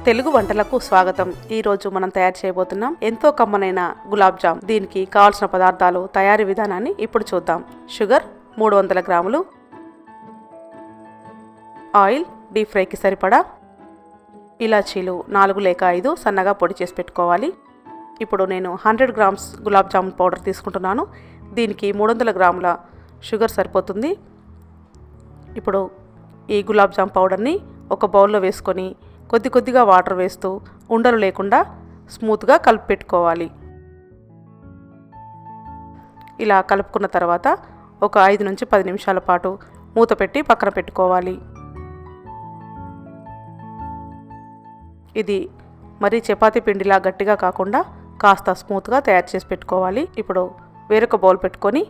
తెలుగు వంటలకు స్వాగతం. ఈ రోజు మనం తయారు చేయబోతున్నాం ఎంతో కమ్మనైన గులాబ్ జామ్. దీనికి కావాల్సిన పదార్థాలు, తయారీ విధానాన్ని ఇప్పుడు చూద్దాం. షుగర్ 300 గ్రాములు, ఆయిల్ డీప్ ఫ్రైకి సరిపడా, ఇలాచీలు 4 లేక 5 సన్నగా పొడి చేసి పెట్టుకోవాలి. ఇప్పుడు నేను 100 గ్రామ్స్ గులాబ్ జామున్ పౌడర్ తీసుకుంటున్నాను. దీనికి 300 గ్రాముల షుగర్ సరిపోతుంది. ఇప్పుడు ఈ గులాబ్ జామ్ పౌడర్ని ఒక బౌల్లో వేసుకొని కొద్ది కొద్దిగా వాటర్ వేస్తూ ఉండలు లేకుండా స్మూత్గా కలిపి పెట్టుకోవాలి. ఇలా కలుపుకున్న తర్వాత ఒక 5 నుంచి 10 నిమిషాల పాటు మూత పెట్టి పక్కన పెట్టుకోవాలి. ఇది మరీ చపాతీ పిండిలా గట్టిగా కాకుండా కాస్త స్మూత్గా తయారు చేసి పెట్టుకోవాలి. ఇప్పుడు వేరొక బౌల్ పెట్టుకొని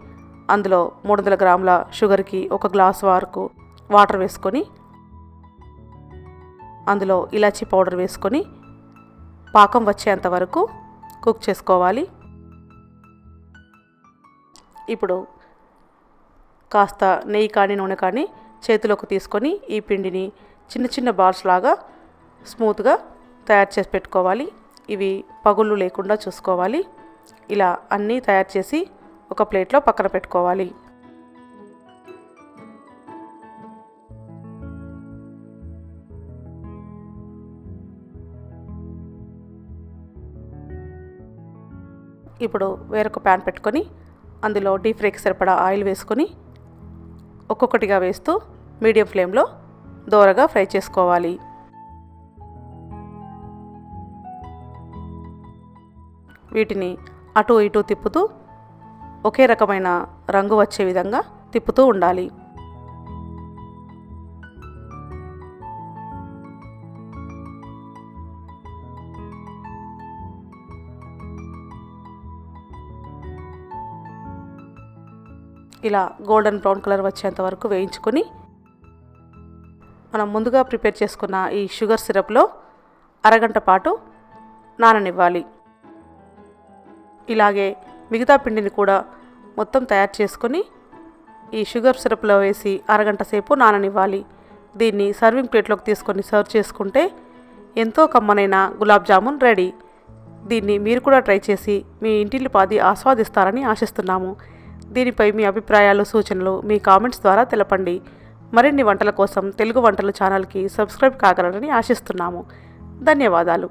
అందులో 300 గ్రాముల షుగర్కి 1 గ్లాస్ వరకు వాటర్ వేసుకొని అందులో ఇలాచీ పౌడర్ వేసుకొని పాకం వచ్చేంత వరకు కుక్ చేసుకోవాలి. ఇప్పుడు కాస్త నెయ్యి కానీ నూనె కానీ చేతిలోకి తీసుకొని ఈ పిండిని చిన్న చిన్న బాల్స్ లాగా స్మూత్గా తయారు చేసి పెట్టుకోవాలి. ఇవి పగుళ్ళు లేకుండా చూసుకోవాలి. ఇలా అన్నీ తయారు చేసి ఒక ప్లేట్లో పక్కన పెట్టుకోవాలి. ఇప్పుడు వేరొక ప్యాన్ పెట్టుకొని అందులో డీప్ ఫ్రైకి సరిపడా ఆయిల్ వేసుకొని ఒక్కొక్కటిగా వేస్తూ మీడియం ఫ్లేమ్లో దోరగా ఫ్రై చేసుకోవాలి. వీటిని అటు ఇటు తిప్పుతూ ఒకే రకమైన రంగు వచ్చే విధంగా తిప్పుతూ ఉండాలి. ఇలా గోల్డెన్ బ్రౌన్ కలర్ వచ్చేంత వరకు వేయించుకొని మనం ముందుగా ప్రిపేర్ చేసుకున్న ఈ షుగర్ సిరప్లో అరగంట పాటు నాననివ్వాలి. ఇలాగే మిగతా పిండిని కూడా మొత్తం తయారు చేసుకొని ఈ షుగర్ సిరప్లో వేసి అరగంట సేపు నాననివ్వాలి. దీన్ని సర్వింగ్ ప్లేట్లోకి తీసుకొని సర్వ్ చేసుకుంటే ఎంతో కమ్మనైన గులాబ్ జామున్ రెడీ. దీన్ని మీరు కూడా ట్రై చేసి మీ ఇంటిల్లిపాది ఆస్వాదిస్తారని ఆశిస్తున్నాము. దీనిపై మీ అభిప్రాయాలు, సూచనలు మీ కామెంట్స్ ద్వారా తెలపండి. మరిన్ని వంటల కోసం తెలుగు వంటలు ఛానల్కి సబ్స్క్రైబ్ కాగలరని ఆశిస్తున్నాము. ధన్యవాదాలు.